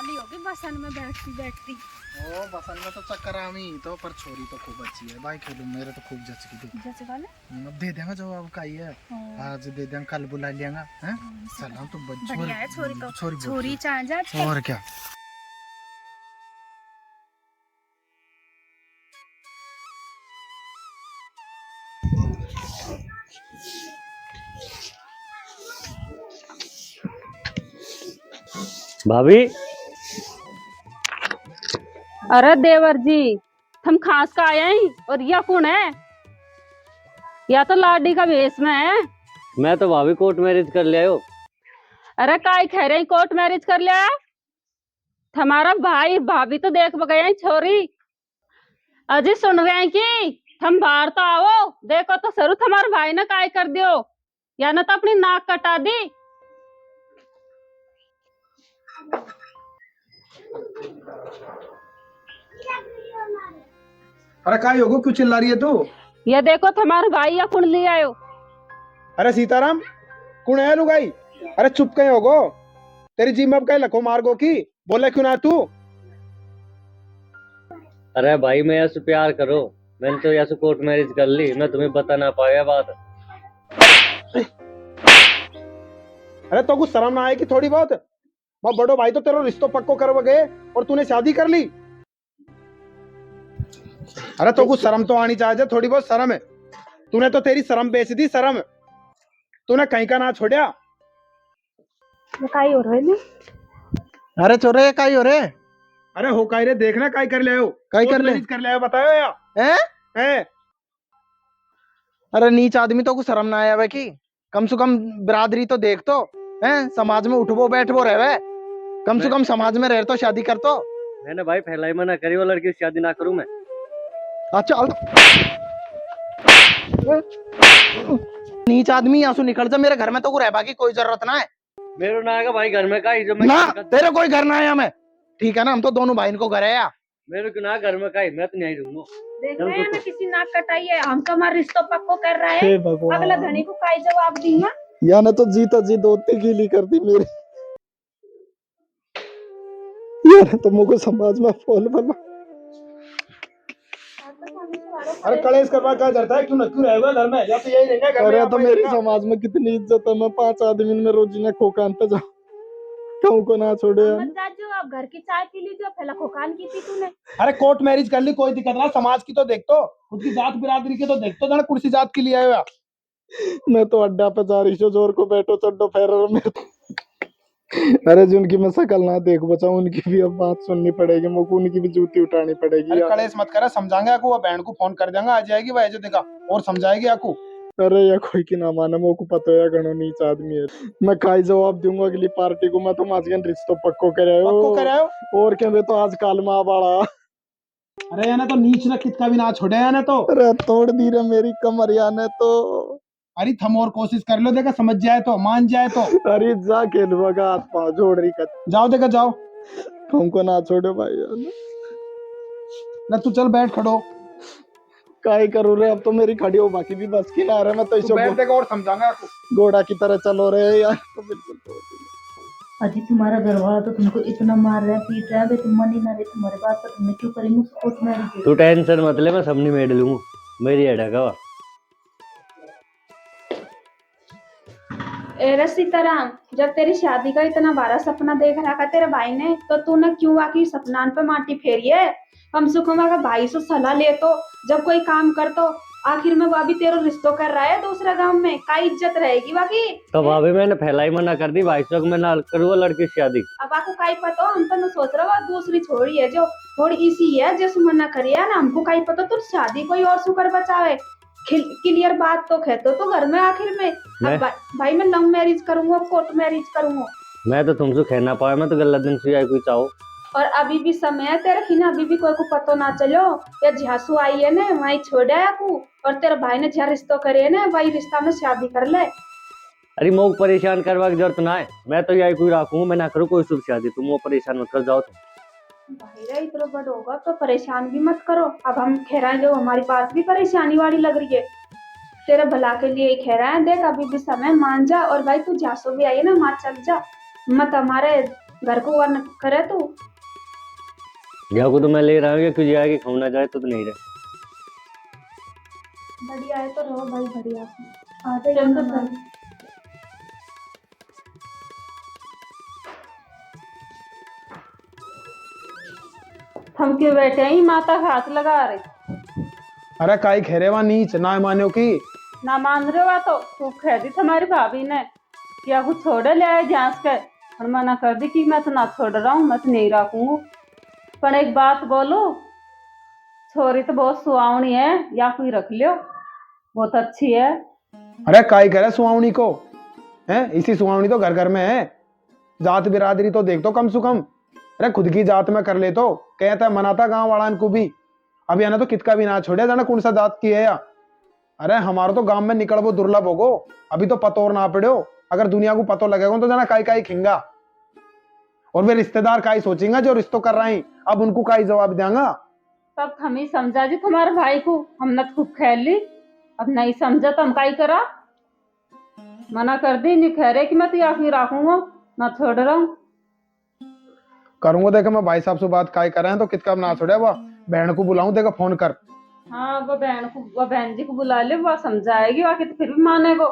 ली होगी बसन में बैठती बैठती। ओ बसन में तो चक्कर आमी तो, पर छोरी तो खूब अच्छी है भाई, खेलूं मेरे तो खूब जच की थी। जैसे वाले अब दे देंगे जो अब का ही है, आज दे देंगे, कल बुला लेंगे हैं। सलाम तो बढ़िया है छोरी तो, छोरी छोरी चाह जा और क्या। भाभी, अरे देवर जी, हम खास का आए हैं और यह कौन है? या तो लाडी का भेष में है। मैं तो भाभी कोर्ट मैरिज कर लिया हो। अरे काय कह रहे हैं कोर्ट मैरिज कर लिया? हमारा भाई भाभी तो देख गए हैं छोरी। अजी सुन रहे हैं कि हम बाहर तो आओ, देखो तो सरू हमारे भाई ने काय कर दियो, या ना तो अपनी नाक कटा दी। अरे काय होगो, क्यों चिल्ला रही है तू? ये देखो हमारे भाई या कुंड ले आयो। अरे सीताराम, कौन है लुगाई? अरे चुप कहीं होगो, तेरी जीभ में अब कहीं लखो मार्गो की, बोले क्यों ना तू? अरे भाई, मैं ऐसे प्यार करो, मैंने तो ऐसे कोर्ट मैरिज कर ली, मैं तुम्हें बता ना पाया बात। अरे तो कुछ शर्म ना आए कि थोड़ी बहुत? मैं बड़ो भाई तो तेरा रिश्तो पक्को करवा गए और तूने शादी कर ली। अरे तो कुछ शर्म तो आनी चाहिए, थोड़ी बहुत शर्म है। तूने तो तेरी शर्म बेच दी, शर्म तूने कहीं का ना छोड़ा। काय हो रहे ने? अरे चोरे काई हो रे? अरे हो काई रे, देखना काई कर ले हो, काई कर ले? मैरिज कर ले हो, बताओ या हैं? अरे नीच आदमी तो कुछ शर्म ना आया कि कम से कम बिरादरी तो देख तो, हैं? समाज में उठबो बैठबो रहे, कम से कम समाज में रह तो शादी कर तो। मैंने भाई फैलाई मना करी, वो लड़की से शादी ना करूं मैं। अच्छा नीच आदमी, यहाँ से निकल जा, मेरे घर में तो रह बाकी कोई जरूरत ना है। मेरे ना आएगा भाई घर में का ही जो मैं ना तेरे कोई घर ना आया मैं, ठीक है ना? हम तो दोनों भाई को घर है या मेरे को ना घर में का ही, मैं तो नहीं रहूंगा। देख रहे हैं ना, किसी नाक कटाई है, हम तो हमारा रिश्तो पक्को कर रहा है। अगला धनी को काय जवाब दूंगा? या ना तो जीता जी दोती गीली कर दी मेरी, यार तो मुझको समाज में फॉल बना। अरे कलेश करवा क्या करता है, क्यों ना क्यों रहेगा घर में, या तो यही रहेगा घर में। अरे तो मेरी समाज में कितनी इज्जत है, मैं 5 आदमी में रोजी ने खोकान पे जाऊं, कहूं को ना छोड़े यार। मत जाजो, अब घर की चाय पी लीजिए, पहले खोकान की थी तूने। अरे कोर्ट मैरिज कर ली, कोई दिक्कत ना, समाज की तो देख तो, खुद की जात बिरादरी की तो देख तो, जाना कुर्सी जात के लिए आया हुआ। मैं तो अड्डा पे जा रही हूँ, जोर को बैठो चड्डो फेरो में। अरे जिनकी मैं शकल ना देख बचा, उनकी भी अब बात सुननी पड़ेगी, मुझको उनकी भी जूती उठानी पड़ेगी। अरे कलेश मत करा, समझाएंगे आपको, वो बहन को फोन कर देंगे, आ जाएगी वह जो देखा और समझाएगी आपको। अरे या कोई की ना माने, मुझको पता है गणो नीच आदमी है। मैं काई जवाब दूंगा अगली पार्टी को, मैं तो माजगन रिश्तो पक्को करायो और क्या, मैं तो आज काल में बाड़ा। अरे या ना तो नीच ना कितना भी ना छोड़े, या ना तो अरे तोड़ दी रे मेरी कमर, या ने तो। अरे थम और कोशिश कर लो, देखा समझ जाए तो, मान जाए तो। अरे जा खेलवागा, हाथ पाँव जोड़ रही कर, जाओ देखा जाओ, तुमको ना छोड़ो भाई यार। ना तू चल बैठ खड़ो, काय करूँ रे, अब तो मेरी खड़ी हो बाकी भी बस की ना रहा, मैं तो तू बैठ देखा और समझाऊंगा आपको। घोड़ा की तरह चलो रहे यार, तो बिल्कुल तोड़ दी। अजी तुम्हारा घर वाला तो तुमको इतना मार रहा है, पीट रहा है, बे तुम मन ही ना रहे तुम्हारे बात पर, तुमने क्यों करेंगे कोर्ट मैरिज? तू टेंशन मत ले, मैं सबनी मेड लूंगा, मेरी हेडक है। ए सीताराम, जब तेरी शादी का इतना बड़ा सपना देख रखा तेरे भाई ने, तो तूने क्यों आके सपनान पे माटी फेरी है? कम से कम अगर भाई से सलाह ले तो, जब कोई काम कर तो आखिर में वो भी तेरा रिश्तो कर रहा है दूसरे गांव में, का इज्जत रहेगी बाकी? तो भाभी मैंने फैलाई मना कर दी, भाई साहब मैं ना करूँ वो लड़की से शादी। अब आपको काई पता, हम तो सोच रहे हो दूसरी छोड़ी है जो थोड़ी इसी है, जैसे मना करिए ना, हमको काई पता तू शादी कोई और सुकर बचावे। क्लियर बात तो कह तो घर में आखिर में। अब भाई मैं लव मैरिज करूंगा, कोर्ट मैरिज करूंगा? मैं तो तुमसे कहना पाया, मैं तो गलत दिन से आई कोई चाहो। और अभी भी समय है तेरे की ना, अभी भी कोई को पतो ना चलो, या झांसू आई है ना वही छोड़ा आपको, और तेरे भाई ने जहाँ रिश्तो करे है ना वही रिश्ता में शादी कर ले। अरे मोक परेशान करवा की जरूरत ना है, मैं तो यही कोई राखूंगा, मैं ना करूँ कोई शुभ शादी, तुम वो परेशान मत कर जाओ। भाई इतना बड़ होगा तो परेशान भी मत करो, अब हम कह रहे हैं जो हमारी बात भी परेशानी वाली लग रही है, तेरे भला के लिए कह रहे हैं, देख अभी भी समय मान जा, और भाई तू झांसू भी आई है ना, माँ चल जा मत, हमारे घर को वर न करे तू। या को तो मैं ले रहा हूँ, क्यों जाएगी खाऊ ना जाए तो नहीं रहे। बढ़िया है तो रहो भाई, बढ़िया से आ जाइए तो फिर। हम क्यों बैठे हैं माता का हाथ लगा रहे। अरे काई खेरे वहां नीच ना मानो की। ना मान रहे हो तो तू कह दी तुम्हारी भाभी ने क्या कुछ छोड़े ले आए झांस के, और मना कर दी कि मैं तो ना छोड़ रहा हूँ, मैं तो नहीं रखूंगा। पर एक बात बोलो, छोरी तो बहुत सुहावनी है, या कोई रख लियो, बहुत अच्छी है। अरे काई करे सुहावनी को, है इसी सुहावनी तो घर घर में है। जात बिरादरी तो देख तो कम से कम। अरे खुद की जात में कर ले तो कहता है मनाता गांव वालान को भी। अब याना तो कितका भी ना छोड़े जाना कौन सा जात की है या। अरे हमारो तो गांव में निकल वो दुर्लभ होगो, अभी तो पतोर ना पड़ो। अगर दुनिया को पतो लगेगा तो जाना काई काई खिंगा। और वे रिश्तेदार काई सोचेंगे जो रिश्तों कर रहे हैं, अब उनको काई जवाब देंगा। तब हम ही समझा जी तुम्हारे भाई को, हमने तो खूब खेल ली, अब नहीं समझा तो हम काई करा। मना कर दी, नहीं कह रहे कि मैं तो या फिर रखूंगा, ना छोड़ रहा हूँ। करूंगा देखो मैं भाई साहब से बात काई कर रहे हैं तो कितका ना छोड़े। वह बहन को बुलाऊं देखो फोन कर। हाँ वो बहन को, वो बहन जी को बुला ले, वो समझाएगी, बाकी तो फिर भी मानेगो।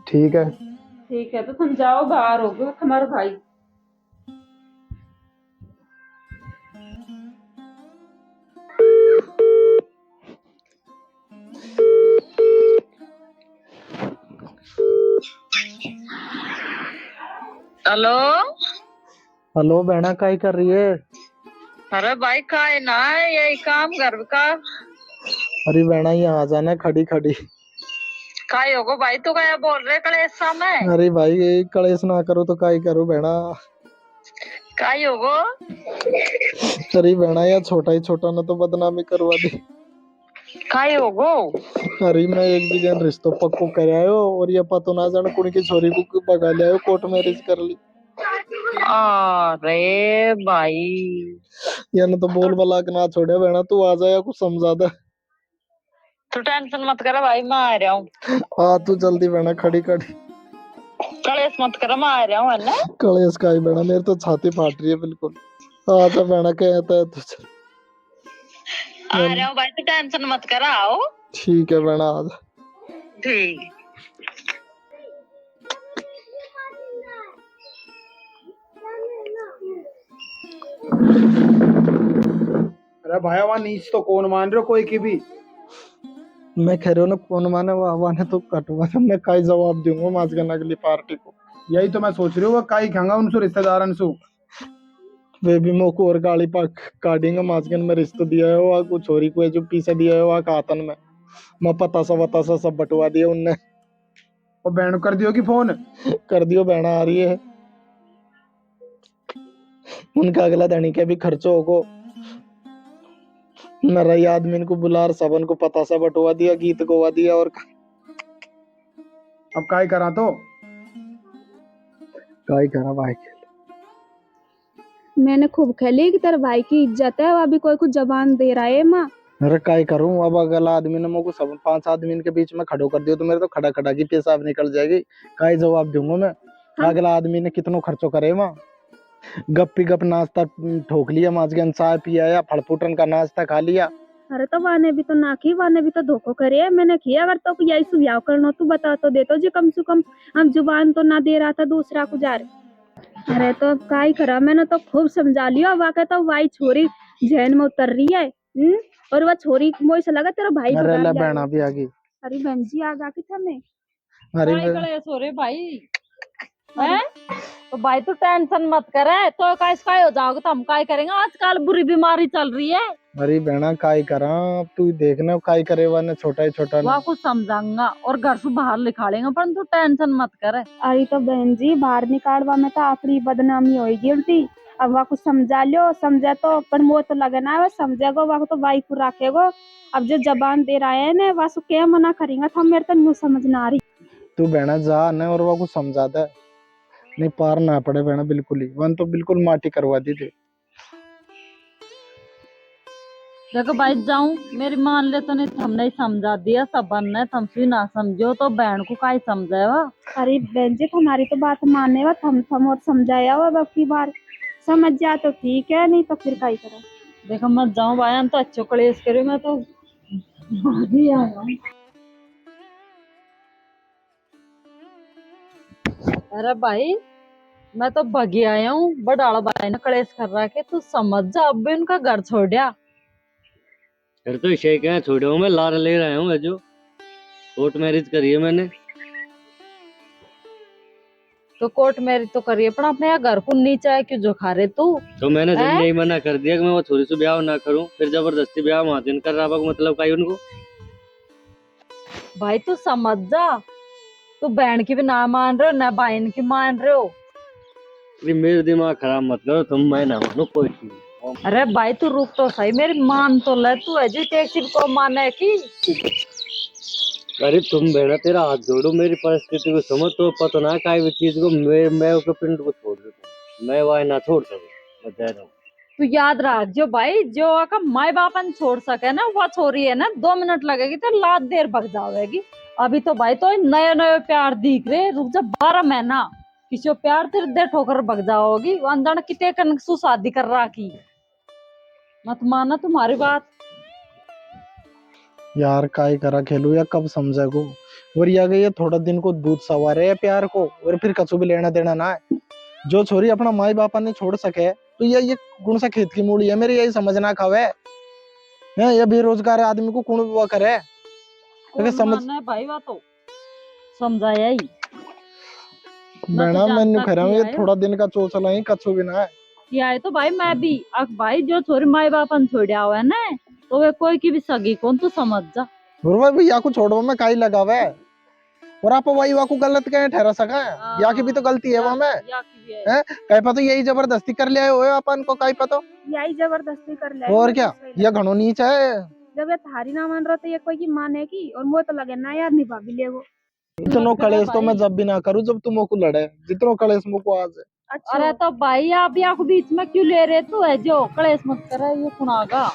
ठीक है। ठीक है तो तुम जाओ, बाहर हो गए तुम्हारा भाई। हेलो। हेलो बहना काई कर रही है? अरे भाई का है ना, यही काम घर का। अरे बहना यहाँ आ जाना खड़ी खड़ी। का होगो भाई, तू क्या बोल रहे कल ऐसा में? अरे भाई ये कलेश ना करो तो काई करो बहना। का होगो? अरे बहना यार छोटा ही छोटा ना तो बदनामी करवा दी। का होगो? अरे मैं एक जगह रिश्तों पक्को कर आयो और ये पता ना जाने कुड़ी की छोरी को भगा ले आयो, कोर्ट मैरिज कर ली। अरे भाई या ना तो बोल बला के ना छोड़े बहना, तू आ जाया कुछ समझा दे। तू टेंशन मत कर भाई, मैं आ रहा हूँ। हाँ तू जल्दी बहना खड़ी खड़ी। कलेश मत कर, मैं आ रहा हूँ, है ना? कलेश का ही बहना, मेरी तो छाती फाट रही है बिल्कुल। आजा बहना कहता है तुझे। आ रहा हूँ भाई, तू टेंशन मत कर, आओ। ठीक है बहना आजा। ठीक। अरे भाई वहां नीच तो कौन मान रहे हो कोई की भी। मैं कह रहा हूँ ना कौन माने वो आवाने तो कटवा था, मैं काई जवाब दूंगा माजगन अगली पार्टी को। यही तो मैं सोच रही हूँ, काई खांगा उनसे रिश्तेदारन से। वे भी मोको और गाली पाक काटेंगे माजगन में रिश्ता दिया है वहाँ कुछ छोरी को जो पीछे दिया है वहाँ कातन में मैं पता सा सब बटवा दिया उनने। और बहन को कर दियो कि फोन? कर दियो बहना आ रही है, उनका अगला धनी के भी खर्चो होगो। नरई आदमी को बुला सबन को पता सा बटवा दिया, गीत गवा दिया। और अब काई करा तो काई करा भाई। मैंने खूब खेली कि तेरे भाई की इज्जत है, अभी कोई कुछ जबान दे रहा है माँ। अरे काई करूं, अब अगला आदमी ने मुझको सब 5 आदमी के बीच में खड़ो कर दियो तो मेरे तो खड़ा खड़ा की पेशाब निकल जाएगी। काई जवाब दूंगा मैं? अगला आदमी ने कितनो खर्चो करे वहाँ, गप्पी गप नाश्ता ठोक लिया, माजगन चाय पिया या फड़फूटन का नाश्ता खा लिया। अरे तो वाने भी तो ना की, वाने भी तो धोखो करे, मैंने किया। अगर तो यही सुझाव करना तो बता तो दे तो जी, कम से कम हम जुबान तो ना दे रहा था दूसरा को जा रहे। अरे तो अब का ही करा, मैंने तो खूब समझा लिया। वाकई तो वाई छोरी जहन में उतर रही है। और वह छोरी मोई से लगा तेरा भाई अरे भगा ले लिया। बहना भी आ गई। अरे बहन जी आ जाके थमे। अरे काय कलेश हो रे भाई, हैं? तो भाई तू टेंशन मत करे, तो का इसका हो जाओगे तो हम काय करेंगे, आजकल बुरी बीमारी चल रही है। अरे बहना काई करा, अब तू देखना काई करे वाने छोटा ही छोटा ना। वहाँ कुछ समझाऊंगा और घर से बाहर निकालेंगे, पर तू टेंशन मत करे। अरे तो बहन जी बाहर निकालवा में तो आखिरी बदनामी होगी उल्टी। अब वह कुछ समझा लियो, समझे तो पर मोह तो लगना है, समझेगो वह तो वाई को रखेगो। अब जो जबान दे रहा है ना वह क्या मना करेंगे, तो मेरे तो न्यू समझ ना आ रही। तू बहना जा न और वो कुछ समझा दे, नहीं पार ना पड़े बहना बिल्कुल ही, वन तो बिल्कुल माटी करवा दी थी। देखो भाई जाऊं, मेरी मान ले तो नहीं, हमने ही समझा दिया सब ने, तुम भी ना समझो तो बहन को का ही समझाएगा। अरे बहन जी हमारी तो बात माने वा, थम और समझाया हुआ अब की बार। समझ जा तो ठीक है, नहीं तो फिर काई करो। देखो मत जाऊं भाई, हम तो अच्छो कलेश करे, मैं तो भागी आया हूं। अरे भाई मैं तो भगी आया हूँ, बड़ाड़ा भाई ने कलेश कर रहा है, तू समझ जा, अब भी उनका घर छोड़िया। फिर तो इसे क्या छोड़े हूँ, मैं लार ले रहा हूँ जो कोर्ट मैरिज करी है मैंने। तो कोर्ट मैरिज तो करिए, पर अपने यहाँ घर को नीचा है क्यों जो खा रहे तू? तो मैंने जब हैं? यही मना कर दिया कि मैं वो छोरी से ब्याह ना करूं, फिर जबरदस्ती ब्याह महाजन कर रहा मतलब का उनको। भाई तू समझ जा, तू बहन की भी ना मान रहे हो ना बहन की मान रहे हो। अरे मेरे दिमाग खराब मत करो तुम, मैं ना मानो कोई चीज। अरे भाई तू रुक तो सही, मेरी मान तो ले, तू है जी टैक्सी को माने की। अरे तुम बेटा तेरा हाथ जोड़ो, मेरी परिस्थिति को समझ, तो पता ना काय भी चीज को मैं उसके पिंड को छोड़ देता, मैं वह ना छोड़ सकूं, मैं कह रहा हूँ। तू याद रख जो भाई, जो का माई बापन छोड़ सके ना, वो छोरी है ना 2 मिनट लगेगी तो लात देर भग जाएगी। अभी तो भाई तो नए नए प्यार दिख रहे, रुक जा 12 महीना किसी को प्यार तेरे दे ठोकर भग जाओगी, वो अंदर कितने कनसू शादी कर रहा की। मत माना तुम्हारी बात। यार काय करा खेलू या कब समझा को। और ये गई थोड़ा दिन को दूध सवार है प्यार को, और फिर कछु भी लेना देना ना है। जो छोरी अपना माई बापा ने छोड़ सके तो ये कौन सा खेत की मूली है, मेरी यही समझना खावे है। ये बेरोजगार आदमी को कौन वो करे। कौन समझ माना है भाई, वो तो समझाया ही। बहना मैं नहीं जानता खा रहा हूँ, किया ये है। थोड़ा दिन का चोचला ही कछु भी ना है। किया है तो भाई मैं भी, अब भाई जो छोरी माई बापन छोड़ा हुआ है ना, तो वे कोई की भी सगी कौन, तू समझ जा। और भाई भैया को छोड़ो में काई लगावे, और आप वही वाकू गलत कहे ठहरा सका है, या की भी तो गलती है वहां में है। कहीं पता यही जबरदस्ती कर लिया हो अपन को, कहीं पता यही जबरदस्ती कर ले। और क्या, ये घणो नीच है। जब ये थारी ना मान रहा तो ये कोई की माने की, और मुझे तो लगे ना यार निभा भी ले वो। इतनो कलेश तो मैं जब भी ना करूं जब तुम को लड़े, जितनो कलेश मुझको आज है। अच्छा अरे तो भाई आप या को बीच में क्यों ले रहे, तू है जो कलेश मत करे, ये सुनागा।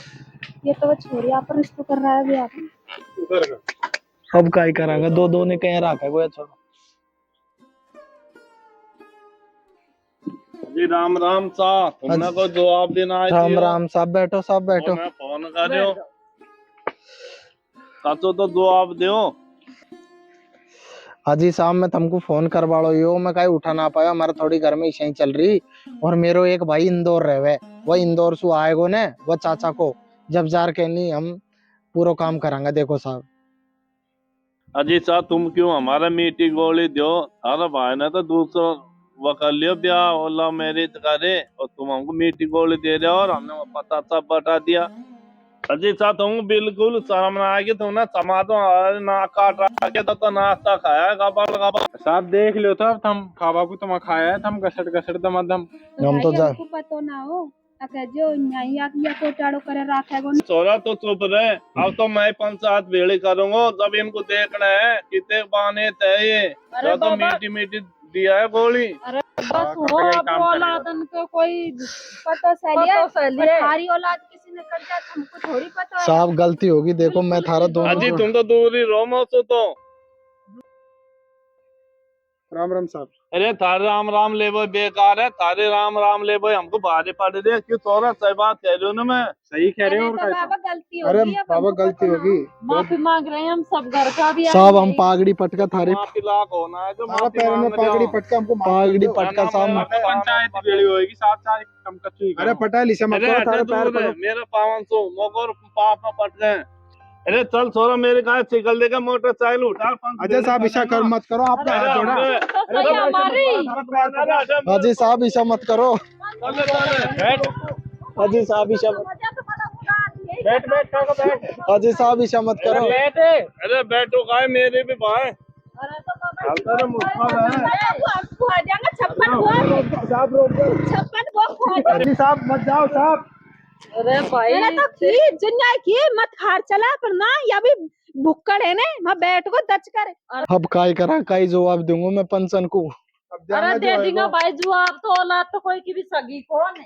ये तो वो छोरी आप रिश्ता कर रहा है अभी आप। अब काय करांगा, दो दो ने कहीं रखा है कोई। अच्छा जी राम राम सा, तुमने को जवाब देना है। राम राम साहब, बैठो साहब बैठो। मैं फोन कर रहे हो काचो तो जवाब दो। हाजी साहब मैं तुमको फोन करवाड़ो यो, मैं कहीं उठा ना पाया, हमारा थोड़ी घर में इशाई चल रही। और मेरो एक भाई इंदौर रहे, वो इंदौर से आएगो ने, वो चाचा को जब जार के नहीं हम पूरा काम करांगे। देखो साहब अजी साहब तुम क्यों हमारा मीठी गोली दो, सारा भाई ने तो दूसरा वो कर लियो ब्याह और लव मैरिज करे, और तुम हमको मीठी गोली दे रहे हो, और हमने वो पता सब बता दिया। अजी साहब तुम बिल्कुल शर्म ना आएगी, तुमने समाजों ना काट रहा के तो नाश्ता खाया गबल गबल। साहब देख लो तो हम खावा को तुम खाया है, हम गसट गसट दम दम। हम तो जा हमको पता ना हो अके जो न्याय या कोटाड़ो करे राखे गो। सोरा तो चुप रहे, अब तो मैं पंचायत भेड़ी करूंगा, जब इनको देखना है कितने बाने थे ये। अरे तो मीठी मीठी दिया है गोली। अरे बस वो अब औलादन को कोई पता पता सही है, थारी औलाद किसी ने कर दिया हमको थोड़ी पता है। साहब गलती होगी, देखो मैं थारा अजी दोनों। तुम तो दूर ही रहो मुझसे तो। राम राम साहब। अरे थारे राम राम ले वो बेकार है, थारे राम राम ले वो हमको भारी पड़ रही है। क्यों तोरा सही बात कह रहे हो ना, मैं सही कह रहे हो। अरे तो बाबा गलती अरे होगी, अब बाबा हमको गलती पता ना होगी। माफी मांग रहे हैं हम सब, घर का भी साहब हम पागड़ी पटका थारे माफी लाख होना है जो सारा माफी पैर में मांग रहे हो। पागड़ी पटका हमको माफ कर पागड़ी दो। पटका साहब। पंचायत भेड़ी होगी साथ साथ कम कच्ची। अरे पटा लिसे मत अरे करो, हटे थारे पैर दूर है, पकड़ो। मेरा पावन सो मोगर पाप में पट गए। अरे चल छोरा मेरे कहा सिकल देगा मोटरसाइकिल उठा। अजय साहब ऐसा कर मत करो, आपने हाथ जोड़ा। सही हमारी। हाजी साहब ऐसा मत करो, हाजी साहब ऐसा मत, बैठ बैठ बैठ। हाजी साहब ऐसा मत करो। अरे बैठो का मेरे भी भाई। हाजी साहब मत जाओ साहब। अरे भाई मत हार चला पर ना, या भी भुक्कड़ है ने मैं बैठ को दच कर। अब काय करा, काय जवाब दूंगा मैं पंचन को। अरे दे देंगे भाई जवाब, तो औलाद तो कोई की भी सगी कौन है।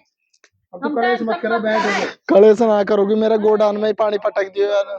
अब तो कलेश मत करो, बैठ। कलेश ना करोगी, मेरा गोडान में ही पानी पटक दियो यार।